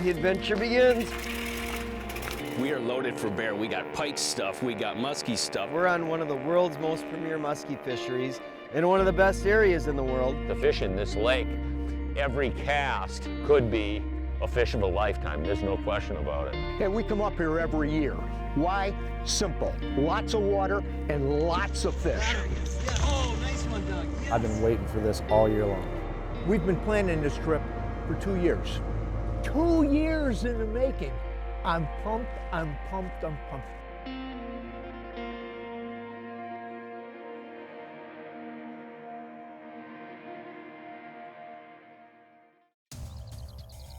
the adventure begins. We are loaded for bear. We got pike stuff, we got musky stuff. We're on one of the world's most premier musky fisheries in one of the best areas in the world. The fish in this lake, every cast could be a fish of a lifetime. There's no question about it. Hey, we come up here every year. Why? Simple. Lots of water and lots of fish. Oh, nice one, Doug. Yes. I've been waiting for this all year long. We've been planning this trip for 2 years. 2 years in the making. I'm pumped, I'm pumped, I'm pumped.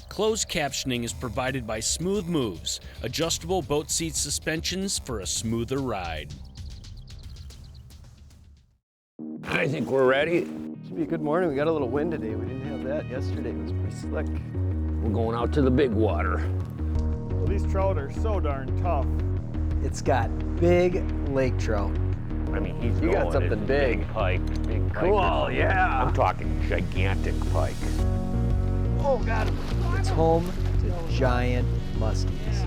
Closed captioning is provided by Smooth Moves, adjustable boat seat suspensions for a smoother ride. I think we're ready. Should be a good morning. We got a little wind today. We didn't have that yesterday. It was pretty slick. We're going out to the big water. Well, these trout are so darn tough. It's got big lake trout. I mean, he's You got going something at big. pike, big pike. Cool, yeah. I'm talking gigantic pike. Oh, got him. It's home to giant muskies.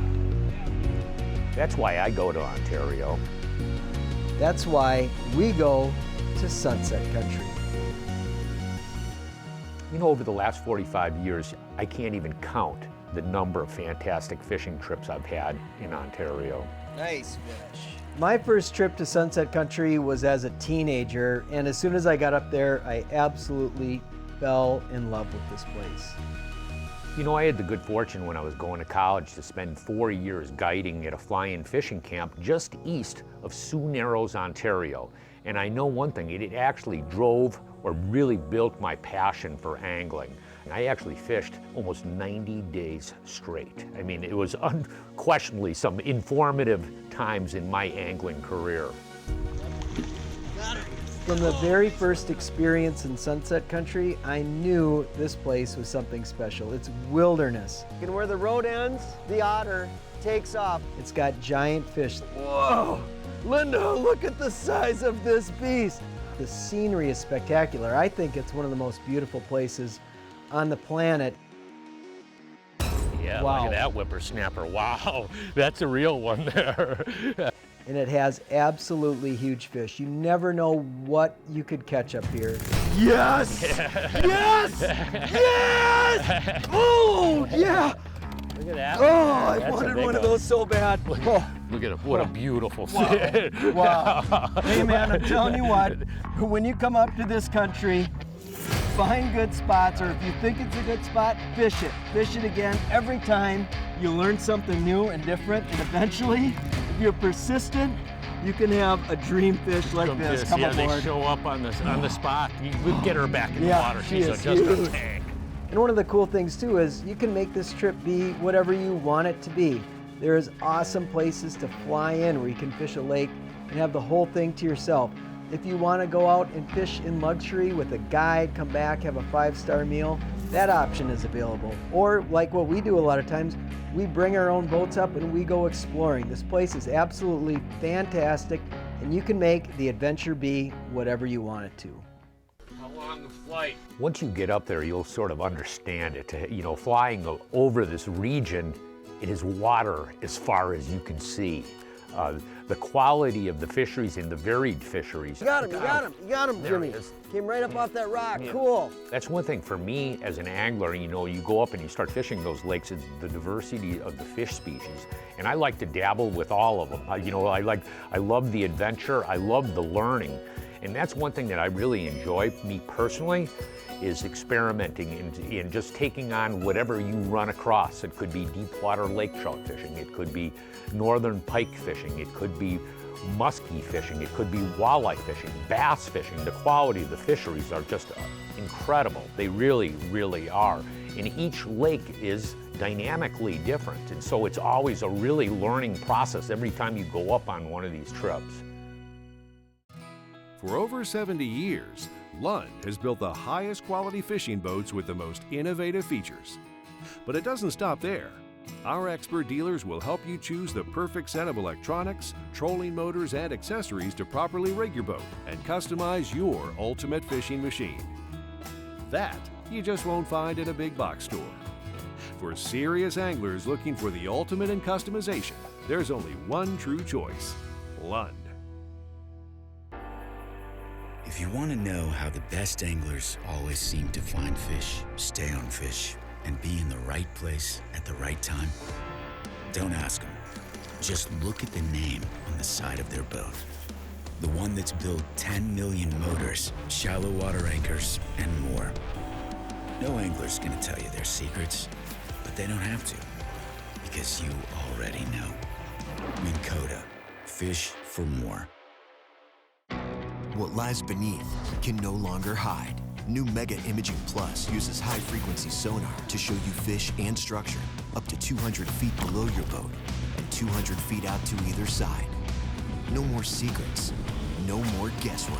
That's why I go to Ontario. That's why we go to Sunset Country. You know, over the last 45 years, I can't even count the number of fantastic fishing trips I've had in Ontario. Nice fish. My first trip to Sunset Country was as a teenager, and as soon as I got up there, I absolutely fell in love with this place. You know, I had the good fortune when I was going to college to spend 4 years guiding at a fly-in fishing camp just east of Sioux Narrows, Ontario. And I know one thing, it actually drove or really built my passion for angling. And I actually fished almost 90 days straight. I mean, it was unquestionably some informative times in my angling career. From the very first experience in Sunset Country, I knew this place was something special. It's wilderness. And where the road ends, the otter takes off. It's got giant fish. Whoa! Linda, look at the size of this beast. The scenery is spectacular. I think it's one of the most beautiful places on the planet. Yeah, Wow. Look at that whippersnapper. Wow, that's a real one there. And it has absolutely huge fish. You never know what you could catch up here. Yes! Yes! Yes! Oh, yeah! Look at that. Oh, I That's a wanted big one of those so bad. Oh. Look at it. What a beautiful fish. Wow. Hey man, I'm telling you what, when you come up to this country, find good spots, or if you think it's a good spot, fish it. Fish it again. Every time you learn something new and different, and eventually, if you're persistent, you can have a dream fish like this. Come yeah, aboard. they show up on the spot. We'll get her back in the Yeah, water. she She's is just a huge. tank. And one of the cool things too is you can make this trip be whatever you want it to be. There's awesome places to fly in where you can fish a lake and have the whole thing to yourself. If you want to go out and fish in luxury with a guide, come back, have a 5-star meal, that option is available. Or like what we do a lot of times, we bring our own boats up and we go exploring. This place is absolutely fantastic, and you can make the adventure be whatever you want it to. How long the flight? Once you get up there, you'll sort of understand it. You know, flying over this region, it is water as far as you can see. The quality of the fisheries and the varied fisheries. You got him, There Jimmy. he is. Came right up off that rock, Yeah. cool. That's one thing for me as an angler, you know, you go up and you start fishing those lakes, it's the diversity of the fish species. And I like to dabble with all of them. You know, I love the adventure, I love the learning. And that's one thing that I really enjoy, me personally, is experimenting and just taking on whatever you run across. It could be deep water lake trout fishing, it could be northern pike fishing, it could be musky fishing, it could be walleye fishing, bass fishing. The quality of the fisheries are just incredible. They really, really are. And each lake is dynamically different. And so it's always a really learning process every time you go up on one of these trips. For over 70 years, Lund has built the highest quality fishing boats with the most innovative features. But it doesn't stop there. Our expert dealers will help you choose the perfect set of electronics, trolling motors, and accessories to properly rig your boat and customize your ultimate fishing machine. That you just won't find in a big box store. For serious anglers looking for the ultimate in customization, there's only one true choice: Lund. If you want to know how the best anglers always seem to find fish, stay on fish, and be in the right place at the right time, don't ask them. Just look at the name on the side of their boat. The one that's built 10 million motors, shallow water anchors, and more. No angler's gonna tell you their secrets, but they don't have to, because you already know. Minn Kota, fish for more. What lies beneath can no longer hide. New Mega Imaging Plus uses high-frequency sonar to show you fish and structure up to 200 feet below your boat and 200 feet out to either side. No more secrets, no more guesswork.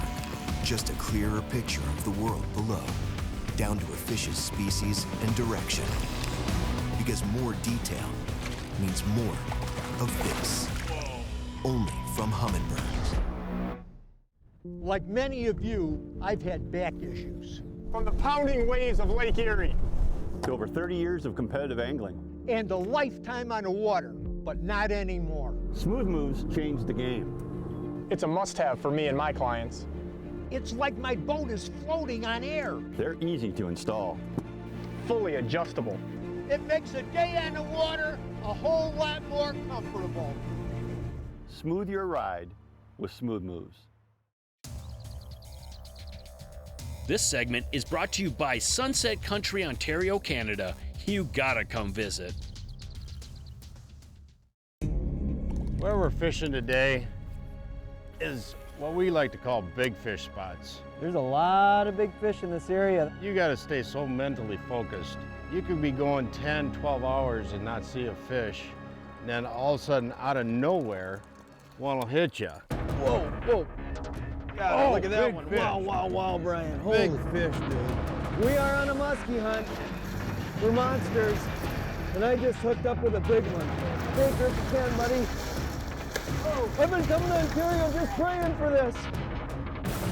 Just a clearer picture of the world below, down to a fish's species and direction. Because more detail means more of this. Only from Humminbird. Like many of you, I've had back issues. From the pounding waves of Lake Erie. To over 30 years of competitive angling. And a lifetime on the water, but not anymore. Smooth Moves changed the game. It's a must-have for me and my clients. It's like my boat is floating on air. They're easy to install. Fully adjustable. It makes a day on the water a whole lot more comfortable. Smooth your ride with Smooth Moves. This segment is brought to you by Sunset Country, Ontario, Canada. You gotta come visit. Where we're fishing today is what we like to call big fish spots. There's a lot of big fish in this area. You gotta stay so mentally focused. You could be going 10, 12 hours and not see a fish, and then all of a sudden, out of nowhere, one will hit you. Whoa, whoa. God, look at that big one. fish. Wow, wow, wow, Brian. Big Holy. fish, dude. We are on a muskie hunt. We're monsters. And I just hooked up with a big one. Take her if you can, buddy. Oh, I've been coming to Ontario just praying for this.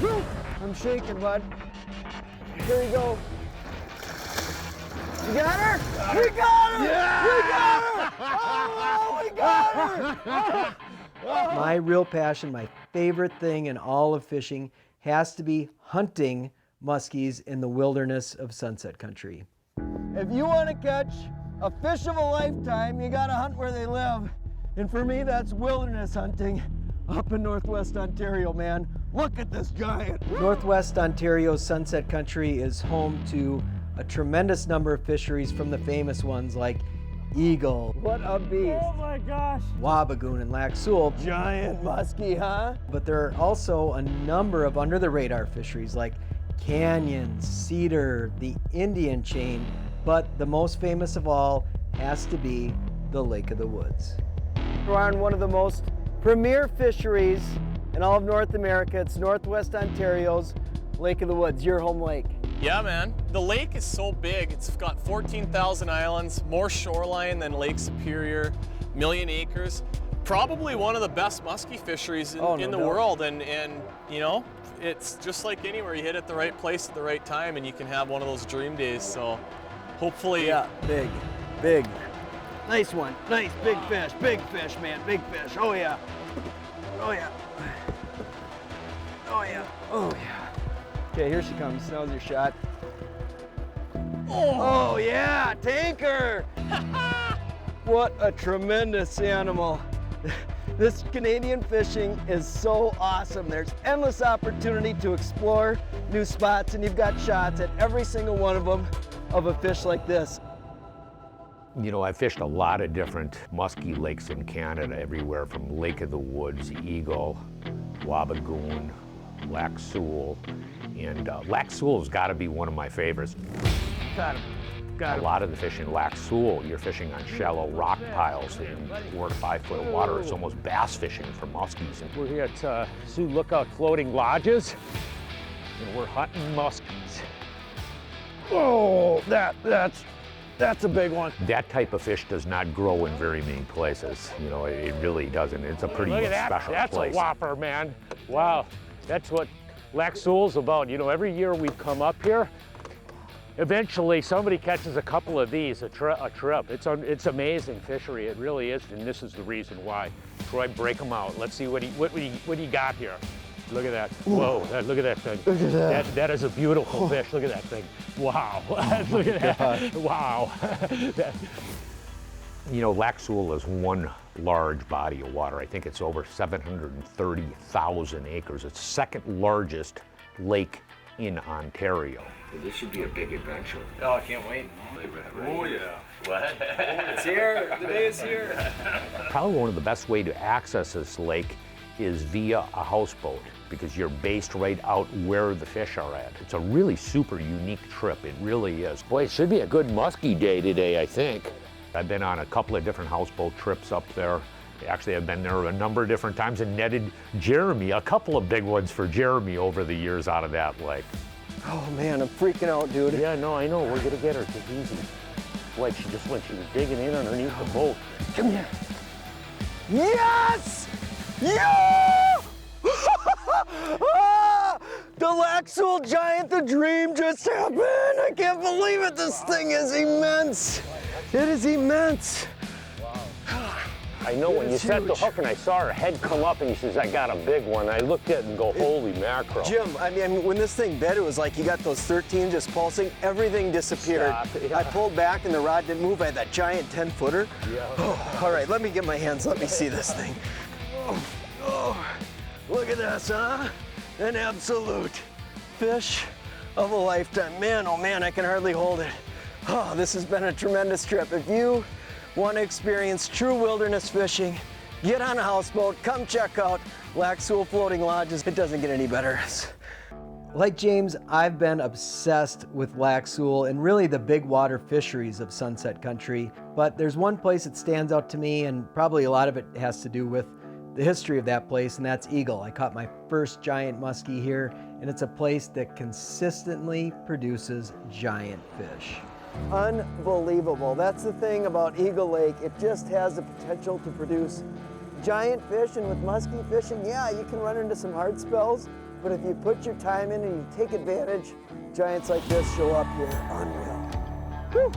Whew. I'm shaking, bud. Here you go. You got her? We got her! Yeah! We got her! Oh, we got her! My real passion, my favorite thing in all of fishing has to be hunting muskies in the wilderness of Sunset Country. If you want to catch a fish of a lifetime, you got to hunt where they live. And for me, that's wilderness hunting up in Northwest Ontario, man. Look at this giant. Northwest Ontario's Sunset Country is home to a tremendous number of fisheries, from the famous ones like eagle. What a beast. Oh my gosh. Wabagoon and Lac Seul. Giant muskie, huh? But there are also a number of under-the-radar fisheries like canyon, cedar, the Indian chain, but the most famous of all has to be the Lake of the Woods. We're on one of the most premier fisheries in all of North America. It's Northwest Ontario's Lake of the Woods, your home lake. Yeah, man. The lake is so big. It's got 14,000 islands, more shoreline than Lake Superior, million acres. Probably one of the best muskie fisheries in the world. And you know, it's just like anywhere. You hit it the right place at the right time and you can have one of those dream days. So hopefully. Yeah, big, big. Nice one. Nice, big fish, man, big fish. Oh yeah. Oh yeah. Oh yeah. Oh yeah. Okay, here she comes. Now's your shot. Oh yeah, tanker! What a tremendous animal. This Canadian fishing is so awesome. There's endless opportunity to explore new spots, and you've got shots at every single one of them of a fish like this. You know, I've fished a lot of different musky lakes in Canada, everywhere from Lake of the Woods, Eagle, Wabagoon, Lac Seul, and Lac Seul's got to be one of my favorites. Got him. Got A him. lot of the fish in Lac Seul, you're fishing on shallow rock piles in 4 to 5 foot of water. It's almost bass fishing for muskies. We're here at Sioux Lookout Floating Lodges, and we're hunting muskies. Oh, that's a big one. That type of fish does not grow in very many places. You know, it really doesn't. It's a pretty Look at that. special That's place. a whopper, man. Wow, that's what Lac Seul's about. You know, every year we come up here, eventually somebody catches a couple of these a trip. It's amazing fishery. It really is, and this is the reason why. Troy, break them out. Let's see what he got here. Look at that. Whoa, look at that thing. Look at that. That is a beautiful fish. Look at that thing. Wow. Look at that. Wow. You know, Lac Seul is one large body of water. I think it's over 730,000 acres. It's the second largest lake in Ontario. This should be a big adventure. Oh, I can't wait. Oh, yeah. What? It's here. The day is here. Probably one of the best way to access this lake is via a houseboat, because you're based right out where the fish are at. It's a really super unique trip. It really is. Boy, it should be a good musky day today, I think. I've been on a couple of different houseboat trips up there. Actually, I've been there a number of different times and netted Jeremy, a couple of big ones for Jeremy over the years out of that lake. Oh man, I'm freaking out, dude. Yeah, no, I know. We're gonna get her. Take it easy. Like she was digging in underneath the boat. Come here. Yes! Yeah! The Lac Seul giant, the dream just happened. I can't believe it. This thing is immense. It is immense. I know, when you set the hook and I saw her head come up and he says, I got a big one. I looked at it and go, holy mackerel. Jim, I mean, when this thing bit, it was like you got those 13 just pulsing. Everything disappeared. Stop, yeah. I pulled back and the rod didn't move. I had that giant 10-footer. Yeah. Oh, all right, let me get my hands. Let me see this thing. Oh, look at this, huh? An absolute fish of a lifetime. Man, oh man, I can hardly hold it. Oh, this has been a tremendous trip. If you want to experience true wilderness fishing, get on a houseboat, come check out Lac Seul Floating Lodges. It doesn't get any better. Like James, I've been obsessed with Lac Seul and really the big water fisheries of Sunset Country. But there's one place that stands out to me, and probably a lot of it has to do with the history of that place, and that's Eagle. I caught my first giant muskie here, and it's a place that consistently produces giant fish. Unbelievable. That's the thing about Eagle Lake. It just has the potential to produce giant fish, and with muskie fishing, yeah, you can run into some hard spells, but if you put your time in and you take advantage, giants like this show up here. Unreal. Whew.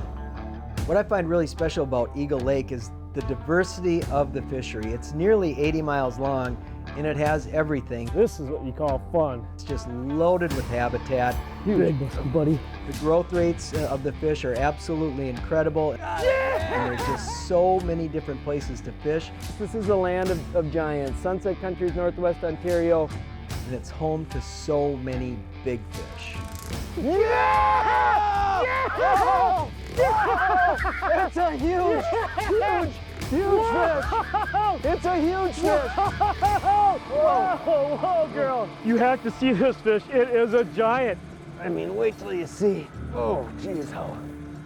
What I find really special about Eagle Lake is the diversity of the fishery. It's nearly 80 miles long, and it has everything. This is what you call fun. It's just loaded with habitat. Big musky, buddy. The growth rates of the fish are absolutely incredible. Yeah! And there's just so many different places to fish. This is the land of giants. Sunset Country is Northwest Ontario, and it's home to so many big fish. Yeah! Yeah! Yeah! It's a huge fish! It's a huge fish! Whoa, girl. You have to see this fish. It is a giant. I mean, wait till you see. Oh, geez, how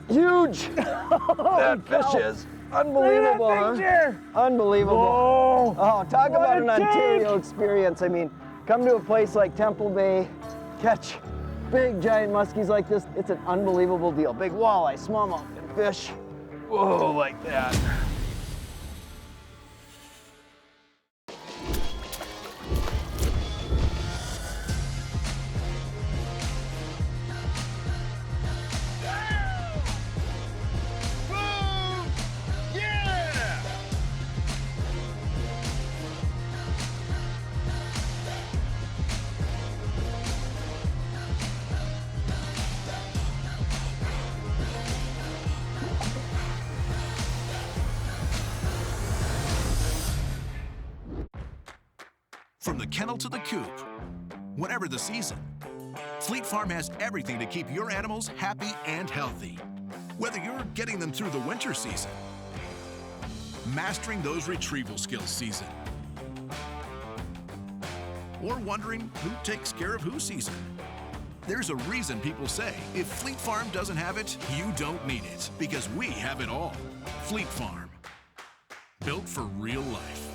huge that fish is. Unbelievable, huh? Unbelievable. Whoa. Oh, talk about an tank. Ontario experience. I mean, come to a place like Temple Bay, catch big giant muskies like this. It's an unbelievable deal. Big walleye, smallmouth, and fish. Whoa, like that. From the kennel to the coop, whatever the season, Fleet Farm has everything to keep your animals happy and healthy. Whether you're getting them through the winter season, mastering those retrieval skills season, or wondering who takes care of who season. There's a reason people say, if Fleet Farm doesn't have it, you don't need it, because we have it all. Fleet Farm, built for real life.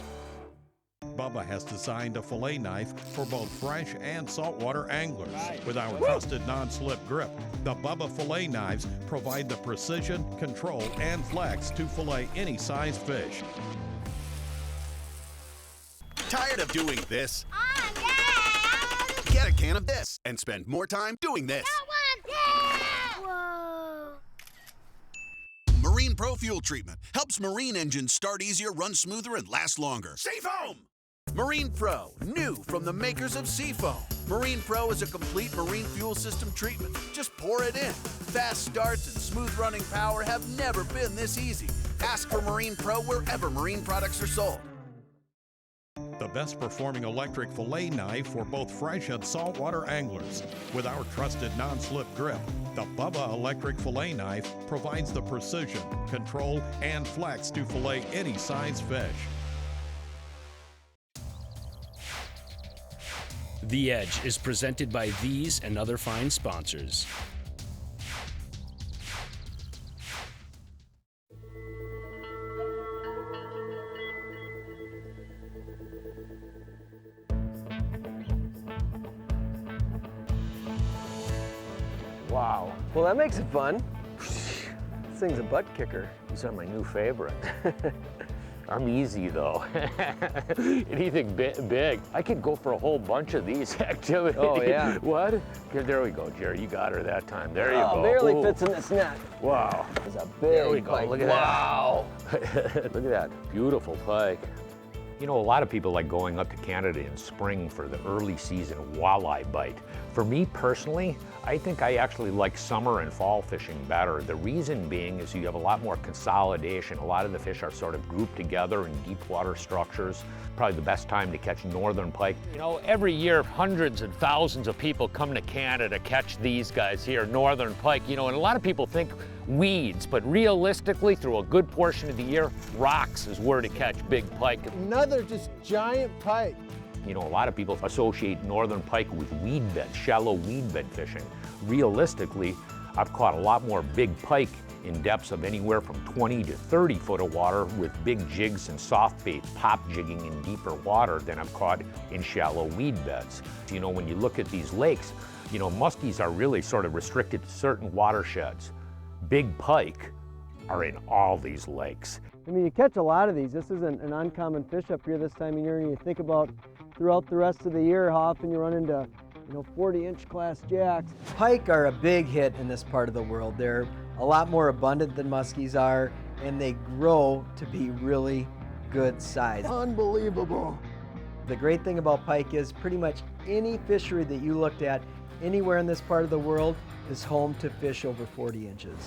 Bubba has designed a fillet knife for both fresh and saltwater anglers. With our trusted non-slip grip, the Bubba fillet knives provide the precision, control, and flex to fillet any size fish. Tired of doing this? Get a can of this and spend more time doing this. Whoa. Marine Pro Fuel Treatment helps marine engines start easier, run smoother, and last longer. Seafoam! Marine Pro, new from the makers of Seafoam. Marine Pro is a complete marine fuel system treatment. Just pour it in. Fast starts and smooth running power have never been this easy. Ask for Marine Pro wherever marine products are sold. The best performing electric fillet knife for both fresh and saltwater anglers. With our trusted non-slip grip, the Bubba electric fillet knife provides the precision, control, and flex to fillet any size fish. The Edge is presented by these and other fine sponsors. Wow. Well, that makes it fun. This thing's a butt kicker. These are my new favorite. I'm easy though. Anything big. I could go for a whole bunch of these activities. Oh yeah. What? Here, there we go, Jerry. You got her that time. There you go. Barely fits in this net. Wow. It's a big There we go. pike. Look at wow. that. Look at that. Beautiful pike. You know, a lot of people like going up to Canada in spring for the early season walleye bite. For me personally, I think I actually like summer and fall fishing better. The reason being is you have a lot more consolidation. A lot of the fish are sort of grouped together in deep water structures. Probably the best time to catch northern pike. You know, every year hundreds and thousands of people come to Canada to catch these guys here, northern pike. You know, and a lot of people think weeds, but realistically, through a good portion of the year, rocks is where to catch big pike. Another just giant pike. You know, a lot of people associate northern pike with weed bed, shallow weed bed fishing. Realistically, I've caught a lot more big pike in depths of anywhere from 20 to 30 foot of water with big jigs and soft bait pop jigging in deeper water than I've caught in shallow weed beds. You know, when you look at these lakes, you know, muskies are really sort of restricted to certain watersheds. Big pike are in all these lakes. I mean, you catch a lot of these. This isn't an uncommon fish up here this time of year, and you think about throughout the rest of the year how often you run into, you know, 40-inch class jacks. Pike are a big hit in this part of the world. They're a lot more abundant than muskies are, and they grow to be really good size. Unbelievable. The great thing about pike is pretty much any fishery that you looked at anywhere in this part of the world is home to fish over 40 inches.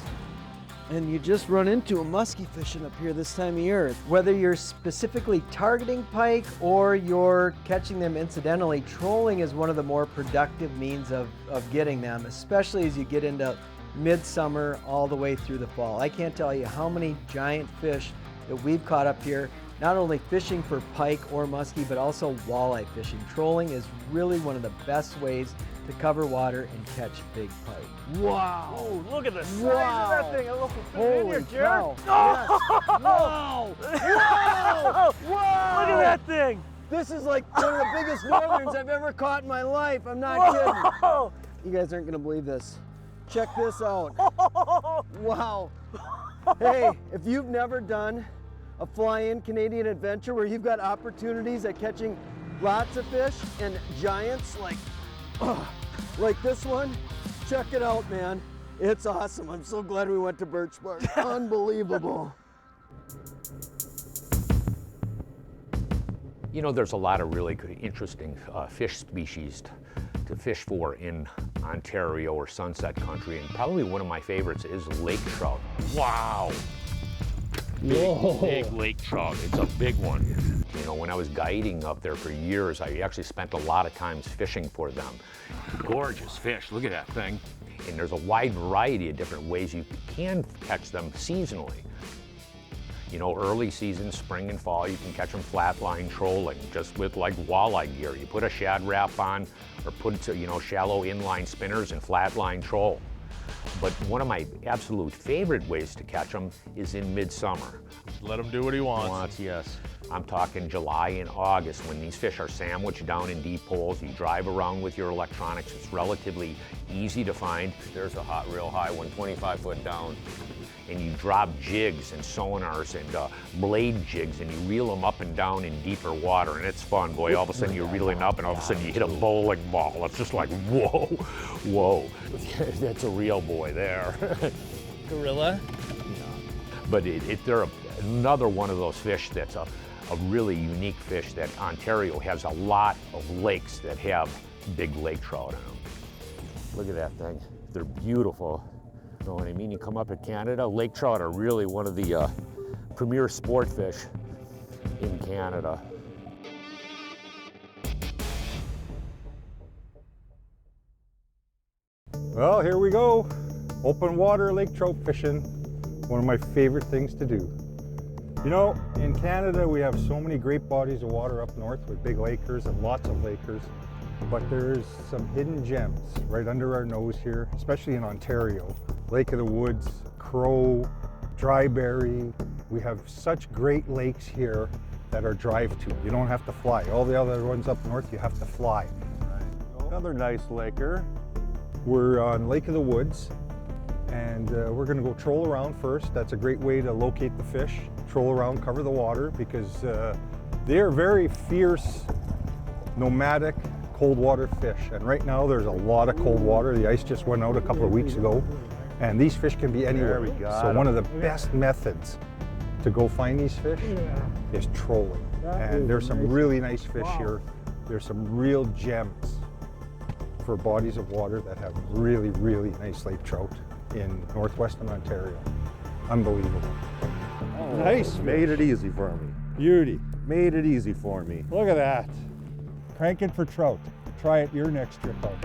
And you just run into a muskie fishing up here this time of year. Whether you're specifically targeting pike or you're catching them incidentally, trolling is one of the more productive means of getting them, especially as you get into midsummer all the way through the fall. I can't tell you how many giant fish that we've caught up here, not only fishing for pike or muskie, but also walleye fishing. Trolling is really one of the best ways to cover water and catch big pike. Wow! Oh, look at the size Wow. of that thing. I don't know if it's Holy in here, Jared. cow. Oh! Yes. Wow! Wow! Wow! Look at that thing! This is like one of the biggest northerns I've ever caught in my life. I'm not kidding. You guys aren't gonna believe this. Check this out. Wow. Hey, if you've never done a fly-in Canadian adventure where you've got opportunities at catching lots of fish and giants like this one, check it out, man. It's awesome. I'm so glad we went to Birch Bark. Unbelievable. You know, there's a lot of really interesting fish species to fish for in Ontario or Sunset Country, and probably one of my favorites is lake trout. Wow! Big lake trout. It's a big one. You know, when I was guiding up there for years, I actually spent a lot of times fishing for them. Gorgeous fish. Look at that thing. And there's a wide variety of different ways you can catch them seasonally. You know, early season, spring and fall, you can catch them flatline trolling, just with like walleye gear. You put a shad wrap on or put, you know, shallow inline spinners and flatline troll. But one of my absolute favorite ways to catch them is in midsummer. Let him do what he wants. Yes. I'm talking July and August when these fish are sandwiched down in deep holes. You drive around with your electronics. It's relatively easy to find. There's a real high one, 25 foot down. And you drop jigs and sonars and blade jigs and you reel them up and down in deeper water, and it's fun, boy. All of a sudden you're reeling up and all of a sudden you hit a bowling ball. It's just like, whoa, whoa. That's a real boy there. Gorilla? But they're another one of those fish that's a really unique fish that Ontario has a lot of lakes that have big lake trout in them. Look at that thing. They're beautiful. You know what I mean? You come up to Canada, lake trout are really one of the premier sport fish in Canada. Well, here we go. Open water lake trout fishing. One of my favorite things to do. You know, in Canada we have so many great bodies of water up north with big lakers and lots of lakers, but there's some hidden gems right under our nose here, especially in Ontario. Lake of the Woods, Crow, Dryberry. We have such great lakes here that are drive to. You don't have to fly. All the other ones up north you have to fly. Another nice laker. We're on Lake of the Woods, and we're going to go troll around first. That's a great way to locate the fish. Troll around, cover the water, because they are very fierce, nomadic, cold water fish. And right now there's a lot of cold water. The ice just went out a couple of weeks ago, and these fish can be anywhere. So one of the best methods to go find these fish is trolling. And there's some really nice fish here. There's some real gems for bodies of water that have really, really nice lake trout in northwestern Ontario. Unbelievable. Oh, nice. Made it easy for me. Beauty. Made it easy for me. Look at that. Cranking for trout. Try it your next trip out.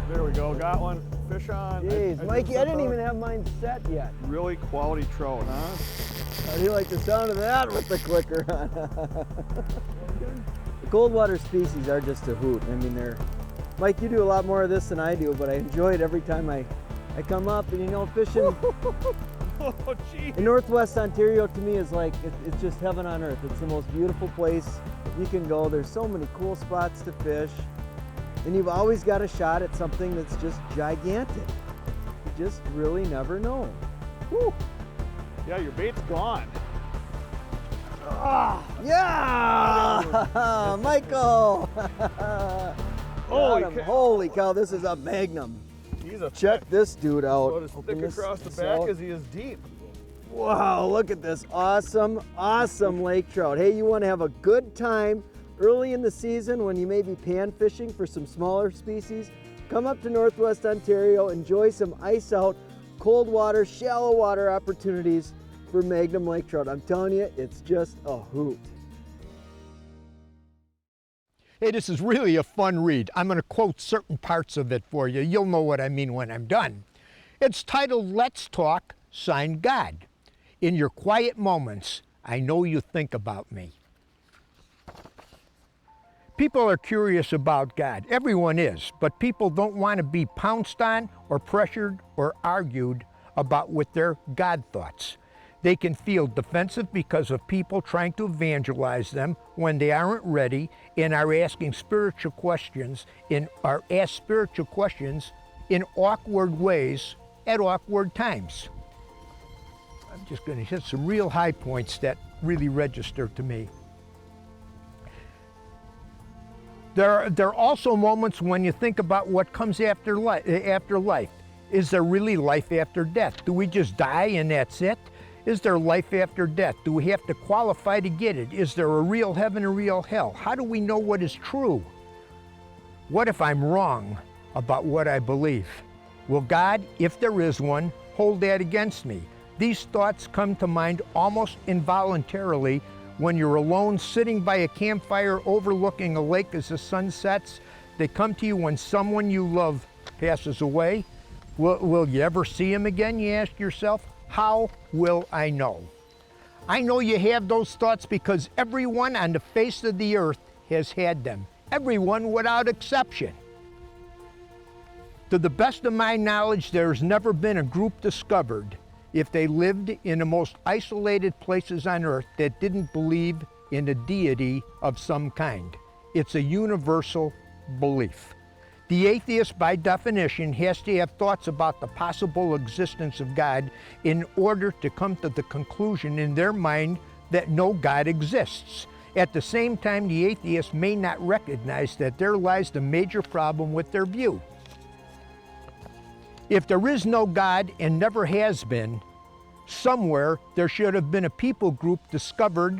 There we go, got one. Fish on. Jeez, Mikey, I didn't even have mine set yet. Really quality trout, huh? How do you like the sound of that with the clicker on? The cold water species are just a hoot. I mean, they're, Mike, you do a lot more of this than I do, but I enjoy it every time I come up, and you know, fishing in Northwest Ontario to me is like, it's just heaven on earth. It's the most beautiful place you can go. There's so many cool spots to fish, and you've always got a shot at something that's just gigantic. You just really never know. Whew. Yeah, your bait's gone. Ah, yeah! Michael! Holy cow, this is a magnum. Check this dude out. About as thick across the back as he is deep. Wow, look at this awesome, awesome lake trout. Hey, you want to have a good time early in the season when you may be pan fishing for some smaller species? Come up to Northwest Ontario, enjoy some ice out, cold water, shallow water opportunities for Magnum lake trout. I'm telling you, it's just a hoot. Hey, this is really a fun read. I'm going to quote certain parts of it for you. You'll know what I mean when I'm done. It's titled, Let's Talk, signed God. In your quiet moments, I know you think about me. People are curious about God. Everyone is, but people don't want to be pounced on or pressured or argued about with their God thoughts. They can feel defensive because of people trying to evangelize them when they aren't ready and are asking spiritual questions in awkward ways at awkward times. I'm just going to hit some real high points that really register to me. There are also moments when you think about what comes after life. Is there really life after death? Do we just die and that's it? Is there life after death? Do we have to qualify to get it? Is there a real heaven and a real hell? How do we know what is true? What if I'm wrong about what I believe? Will God, if there is one, hold that against me? These thoughts come to mind almost involuntarily when you're alone sitting by a campfire overlooking a lake as the sun sets. They come to you when someone you love passes away. Will you ever see him again, you ask yourself? How will I know? I know you have those thoughts because everyone on the face of the earth has had them. Everyone without exception. To the best of my knowledge, there's never been a group discovered, if they lived in the most isolated places on earth, that didn't believe in a deity of some kind. It's a universal belief. The atheist, by definition, has to have thoughts about the possible existence of God in order to come to the conclusion in their mind that no God exists. At the same time, the atheist may not recognize that there lies the major problem with their view. If there is no God and never has been, Somewhere there should have been a people group discovered